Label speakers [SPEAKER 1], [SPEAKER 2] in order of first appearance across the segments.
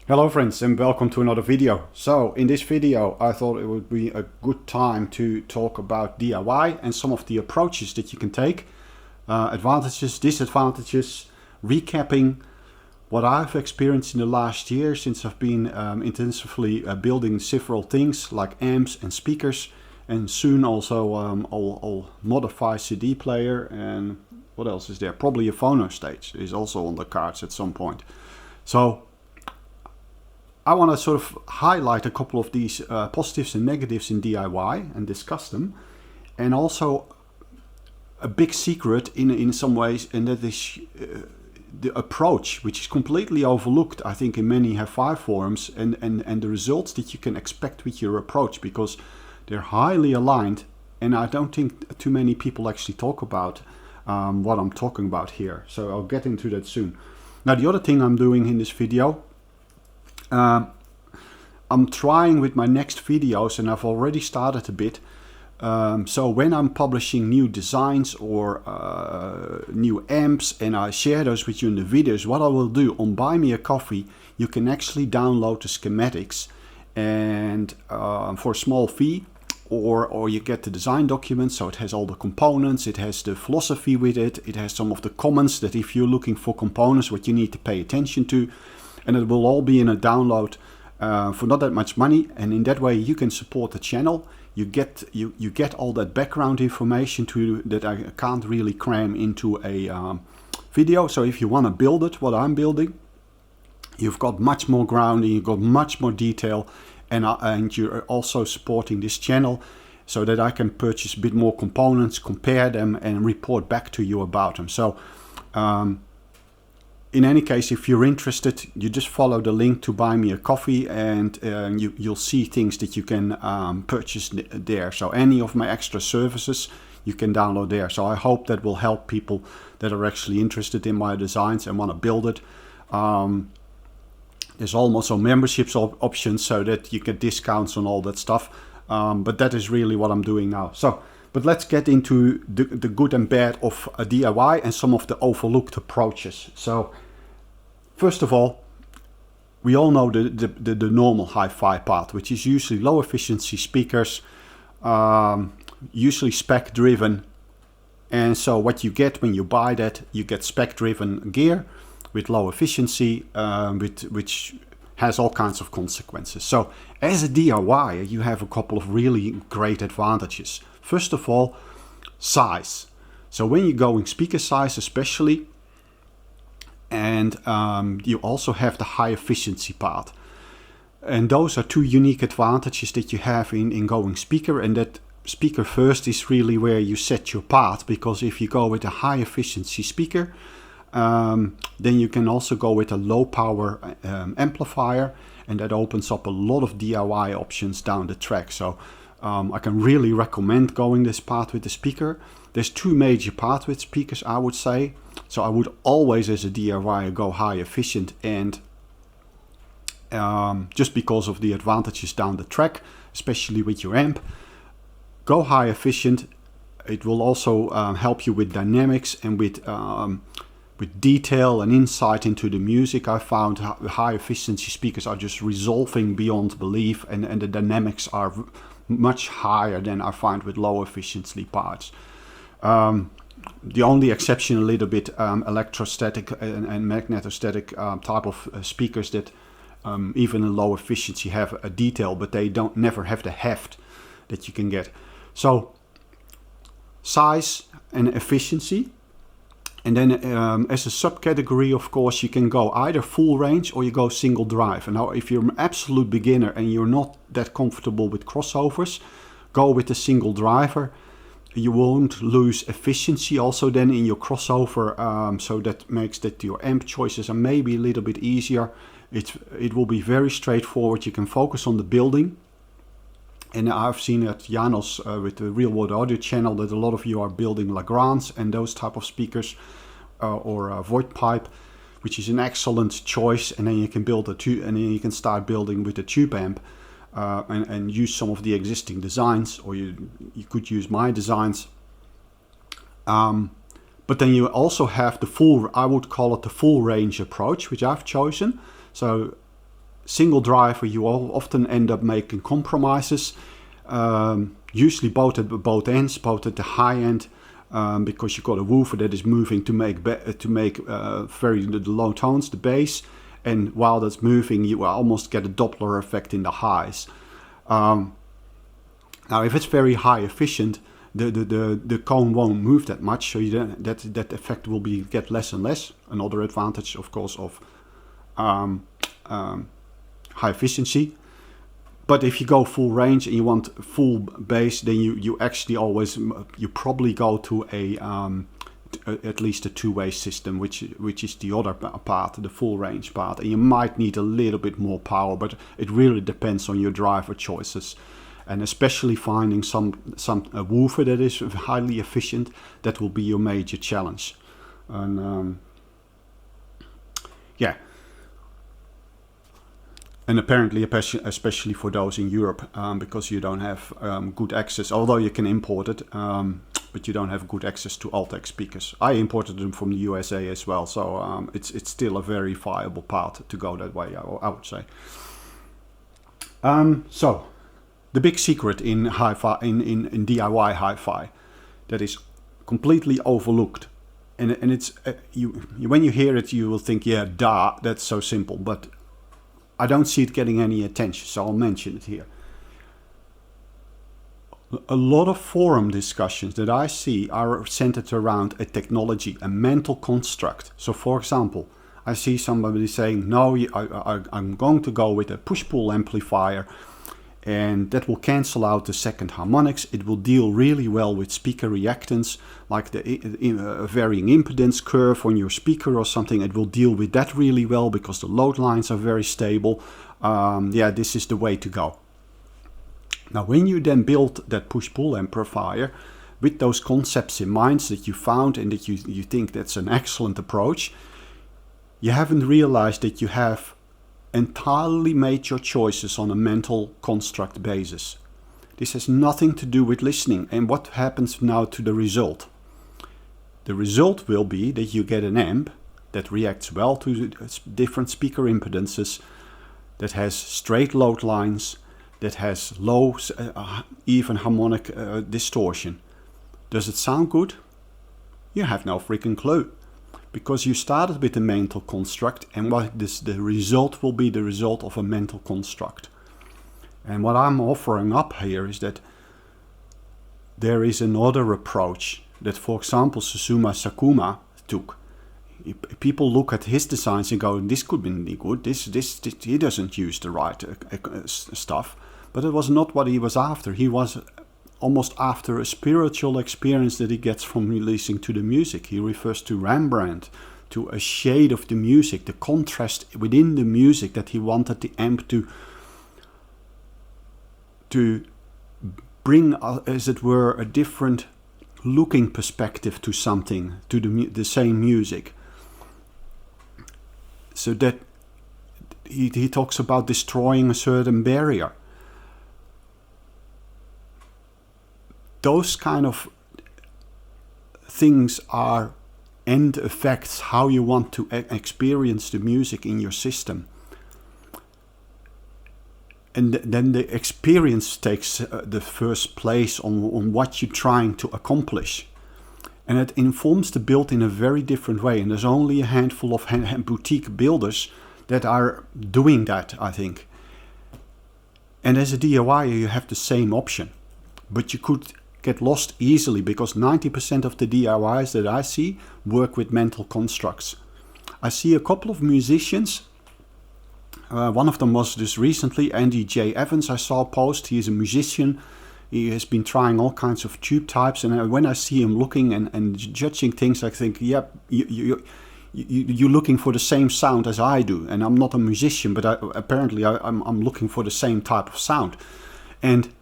[SPEAKER 1] Hello friends and welcome to another video. So in this video I thought it would be a good time to talk about DIY and some of the approaches that you can take, advantages, disadvantages, recapping what I've experienced in the last year since I've been intensively building several things like amps and speakers, and soon also I'll modify CD player, and what else is there? Probably a phono stage is also on the cards at some point. So I want to sort of highlight a couple of these positives and negatives in DIY and discuss them. And also a big secret in some ways, and that is the approach, which is completely overlooked, I think, in many Hi-Fi forums, and the results that you can expect with your approach, because they're highly aligned, and I don't think too many people actually talk about what I'm talking about here. So I'll get into that soon. Now, the other thing I'm doing in this video, I'm trying with my next videos, and I've already started a bit. So when I'm publishing new designs or new amps and I share those with you in the videos, what I will do on Buy Me a Coffee, you can actually download the schematics and for a small fee, or you get the design document, so it has all the components, it has the philosophy with it, it has some of the comments that if you're looking for components, what you need to pay attention to. And it will all be in a download for not that much money, and in that way you can support the channel. You get all that background information that I can't really cram into a video. So if you want to build it, what I'm building, you've got much more grounding, you've got much more detail, and you're also supporting this channel so that I can purchase a bit more components, compare them, and report back to you about them. So in any case, if you're interested, you just follow the link to Buy Me a Coffee, and you'll see things that you can purchase there. So any of my extra services you can download there. So I hope that will help people that are actually interested in my designs and want to build it. There's also memberships options so that you get discounts on all that stuff. But that is really what I'm doing now. But let's get into the good and bad of a DIY and some of the overlooked approaches. So first of all, we all know the normal hi-fi path, which is usually low efficiency speakers, usually spec driven. And so what you get when you buy that, you get spec driven gear with low efficiency, which has all kinds of consequences. So as a DIY, you have a couple of really great advantages. First of all, size. So when you're going speaker size especially, and you also have the high efficiency part. And those are two unique advantages that you have in going speaker, and that speaker first is really where you set your path, because if you go with a high efficiency speaker, then you can also go with a low power amplifier, and that opens up a lot of DIY options down the track. So I can really recommend going this path with the speaker. There's two major paths with speakers, I would say. So I would always, as a DIY, go high efficient, and just because of the advantages down the track, especially with your amp, go high efficient. It will also help you with dynamics and with detail and insight into the music. I found high efficiency speakers are just resolving beyond belief, and the dynamics are much higher than I find with low efficiency parts. The only exception a little bit electrostatic and magnetostatic type of speakers that even in low efficiency have a detail, but they don't never have the heft that you can get. So size and efficiency. And then as a subcategory, of course, you can go either full range or you go single drive. And now if you're an absolute beginner and you're not that comfortable with crossovers, go with the single driver. You won't lose efficiency also then in your crossover, so that makes that your amp choices are maybe a little bit easier. It will be very straightforward. You can focus on the building. And I've seen at Janos with the Real World Audio channel that a lot of you are building grandes and those type of speakers, or Voigt pipe, which is an excellent choice. And then you can build a tube, and then you can start building with a tube amp, and use some of the existing designs, or you could use my designs. But then you also have the full, I would call it the full range approach, which I've chosen. So single driver, you often end up making compromises, usually both at both ends, both at the high end, because you've got a woofer that is moving to make very the low tones, the bass, and while that's moving, you almost get a Doppler effect in the highs. Now, if it's very high efficient, the cone won't move that much, so that effect will get less and less. Another advantage, of course, of high efficiency. But if you go full range and you want full bass, then you actually you probably go to at least a two-way system, which is the other part, the full range part, and you might need a little bit more power, but it really depends on your driver choices. And especially finding a woofer that is highly efficient, that will be your major challenge. And and apparently, especially for those in Europe, because you don't have good access, although you can import it, but you don't have good access to Altec speakers. I imported them from the USA as well, so it's still a very viable path to go that way, I would say. So the big secret in hi-fi, in DIY hi-fi, that is completely overlooked, and it's when you hear it, you will think, yeah, duh, that's so simple, but I don't see it getting any attention, so I'll mention it here. A lot of forum discussions that I see are centered around a technology, a mental construct. So, for example, I see somebody saying, no, I'm going to go with a push-pull amplifier, and that will cancel out the second harmonics. It will deal really well with speaker reactance, like the varying impedance curve on your speaker or something. It will deal with that really well because the load lines are very stable. This is the way to go. Now, when you then build that push-pull amplifier with those concepts in mind that you found and that you think that's an excellent approach, you haven't realized that you have entirely made your choices on a mental construct basis. This has nothing to do with listening. And what happens now to the result? The result will be that you get an amp that reacts well to different speaker impedances, that has straight load lines, that has low, even harmonic distortion. Does it sound good? You have no freaking clue. Because you started with a mental construct, and the result will be the result of a mental construct. And what I'm offering up here is that there is another approach that, for example, Susumu Sakuma took. People look at his designs and go, this could be good, this he doesn't use the right stuff. But it was not what he was after. He was almost after a spiritual experience that he gets from listening to the music. He refers to Rembrandt, to a shade of the music, the contrast within the music that he wanted the amp to bring, as it were, a different looking perspective to something, to the same music. So that he talks about destroying a certain barrier. Those kind of things are end effects, how you want to experience the music in your system. And then the experience takes the first place on what you're trying to accomplish. And it informs the build in a very different way. And there's only a handful of boutique builders that are doing that, I think. And as a DIY, you have the same option. But you could get lost easily because 90% of the DIYs that I see work with mental constructs. I see a couple of musicians. One of them was just recently Andy J. Evans. I saw a post. He is a musician. He has been trying all kinds of tube types. And when I see him looking and judging things, I think, yep, you're looking for the same sound as I do. And I'm not a musician, but apparently I'm looking for the same type of sound. And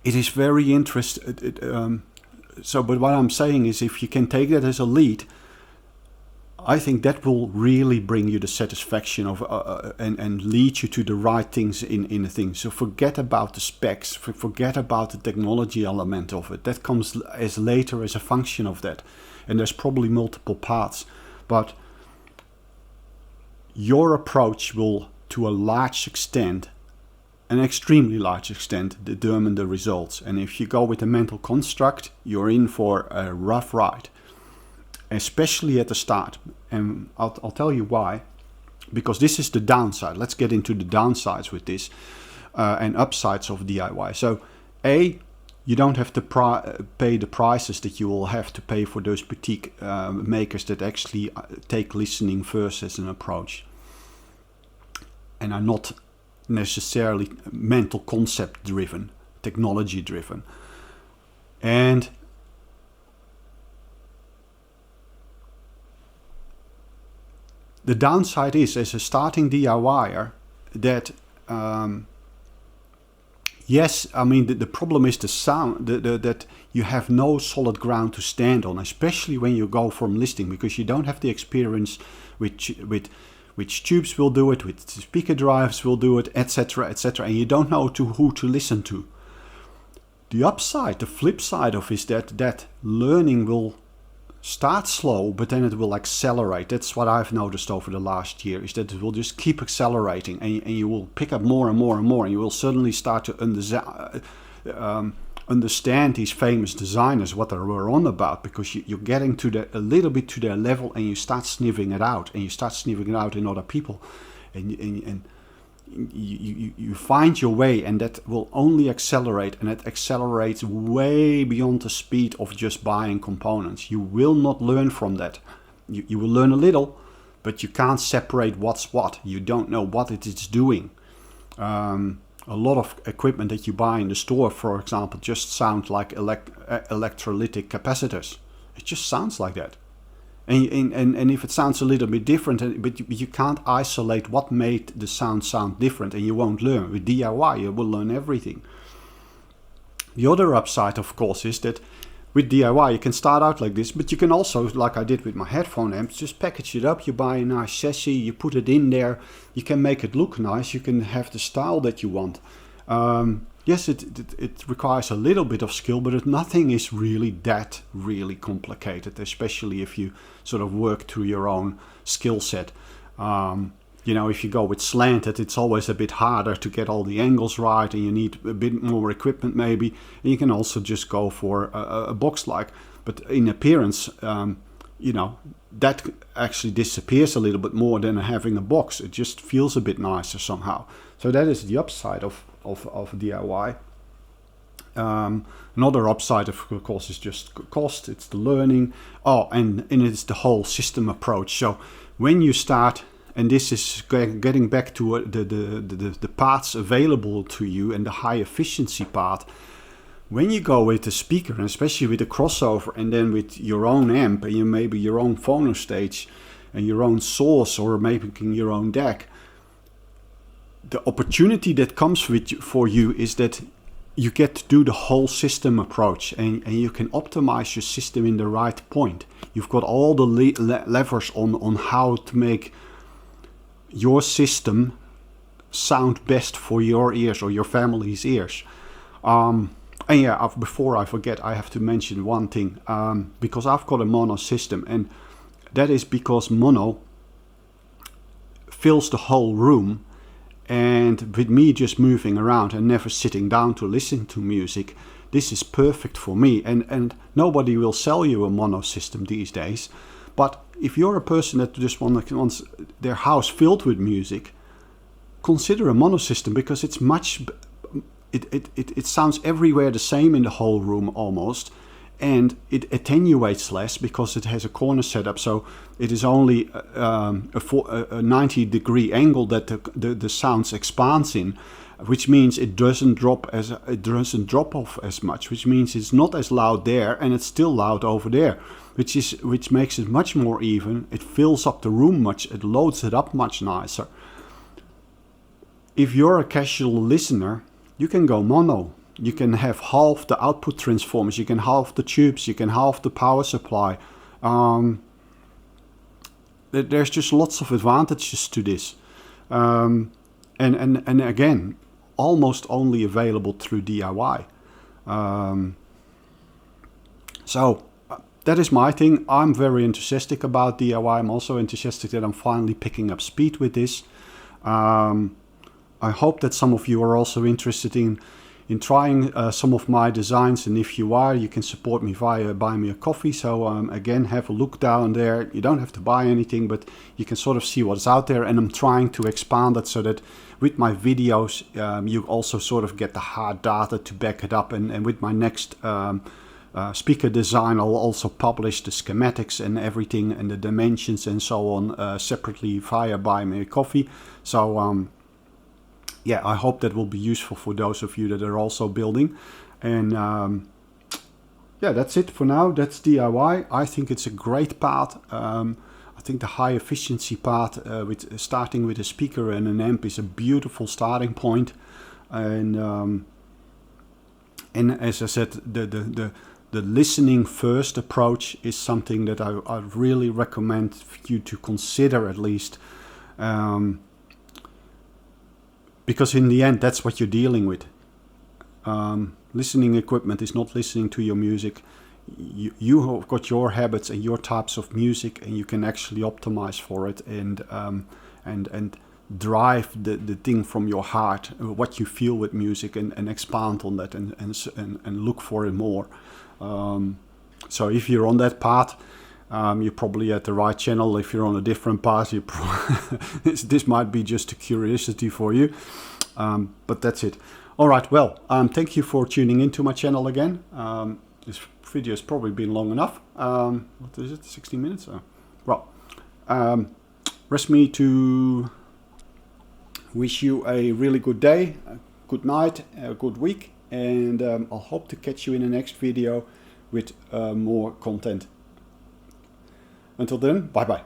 [SPEAKER 1] it is very interesting. But what I'm saying is, if you can take that as a lead, I think that will really bring you the satisfaction of and lead you to the right things in the thing. So forget about the specs, forget about the technology element of it. That comes as later as a function of that. And there's probably multiple paths. But your approach will, to a large extent, an extremely large extent, determine the results. And if you go with a mental construct, you're in for a rough ride, especially at the start. And I'll tell you why. Because this is the downside. Let's get into the downsides with this and upsides of DIY. So, A, you don't have to pay the prices that you will have to pay for those boutique makers that actually take listening first as an approach and are not necessarily mental concept driven, technology driven. And the downside is, as a starting DIYer, that yes, I mean the problem is the sound, that you have no solid ground to stand on, especially when you go from listening, because you don't have the experience which tubes will do it, which speaker drives will do it, etc., etc., and you don't know who to listen to. The upside, the flip side of is that learning will start slow, but then it will accelerate. That's what I've noticed over the last year, is that it will just keep accelerating, and you will pick up more and more and more, and you will suddenly start to understand these famous designers, what they were on about, because you're getting to a little bit to their level, and you start sniffing it out, and you start sniffing it out in other people, and you find your way, and that will only accelerate, and it accelerates way beyond the speed of just buying components. You will not learn from that. You will learn a little, but you can't separate what's what. You don't know what it is doing. A lot of equipment that you buy in the store, for example, just sound like electrolytic capacitors. It just sounds like that. And if it sounds a little bit different, but you can't isolate what made the sound different, and you won't learn. With DIY, you will learn everything. The other upside, of course, is that with DIY, you can start out like this, but you can also, like I did with my headphone amps, just package it up. You buy a nice chassis, you put it in there, you can make it look nice, you can have the style that you want. Yes, it requires a little bit of skill, but nothing is really complicated, especially if you sort of work through your own skill set. If you go with slanted, it's always a bit harder to get all the angles right, and you need a bit more equipment maybe. And you can also just go for a box-like. But in appearance, that actually disappears a little bit more than having a box. It just feels a bit nicer somehow. So that is the upside of DIY. Another upside, of course, is just cost. It's the learning. And it's the whole system approach. So when you start, and this is getting back to the paths available to you and the high efficiency part. When you go with the speaker, and especially with the crossover, and then with your own amp, and maybe your own phono stage, and your own source, or maybe your own deck, the opportunity that comes for you is that you get to do the whole system approach, and you can optimize your system in the right point. You've got all the levers on how to make your system sound best for your ears or your family's ears. Before I forget, I have to mention one thing, because I've got a mono system, and that is because mono fills the whole room. And with me just moving around and never sitting down to listen to music, this is perfect for me. And nobody will sell you a mono system these days. But if you're a person that just wants their house filled with music, consider a mono system, because it's it sounds everywhere the same in the whole room almost. And it attenuates less because it has a corner setup, so it is only a 90-degree angle that the sounds expands in, which means it doesn't drop off as much, which means it's not as loud there and it's still loud over there, which makes it much more even. It fills up the room it loads it up much nicer. If you're a casual listener, you can go mono. You can have half the output transformers, you can halve the tubes, you can halve the power supply. There's just lots of advantages to this. And again, almost only available through DIY. So that is my thing. I'm very enthusiastic about DIY. I'm also enthusiastic that I'm finally picking up speed with this. I hope that some of you are also interested in trying some of my designs, and if you are, you can support me via Buy Me a Coffee. So again, have a look down there. You don't have to buy anything, but you can sort of see what's out there, and I'm trying to expand it so that with my videos you also sort of get the hard data to back it up, and with my next speaker design I'll also publish the schematics and everything and the dimensions and so on separately via Buy Me a Coffee. So yeah, I hope that will be useful for those of you that are also building. And yeah, that's it for now. That's DIY. I think it's a great part. I think the high efficiency part with starting with a speaker and an amp is a beautiful starting point. And as I said, the listening first approach is something that I really recommend you to consider at least. Because in the end, that's what you're dealing with. Listening equipment is not listening to your music. You have got your habits and your types of music, and you can actually optimize for it and drive the thing from your heart, what you feel with music, and expand on that and look for it more. So if you're on that path, you're probably at the right channel. If you're on a different path, this might be just a curiosity for you. But that's it. All right, well, thank you for tuning into my channel again. This video has probably been long enough. What is it, 16 minutes? Well, rest me to wish you a really good day, a good night, a good week, and I'll hope to catch you in the next video with more content. Until then, bye-bye.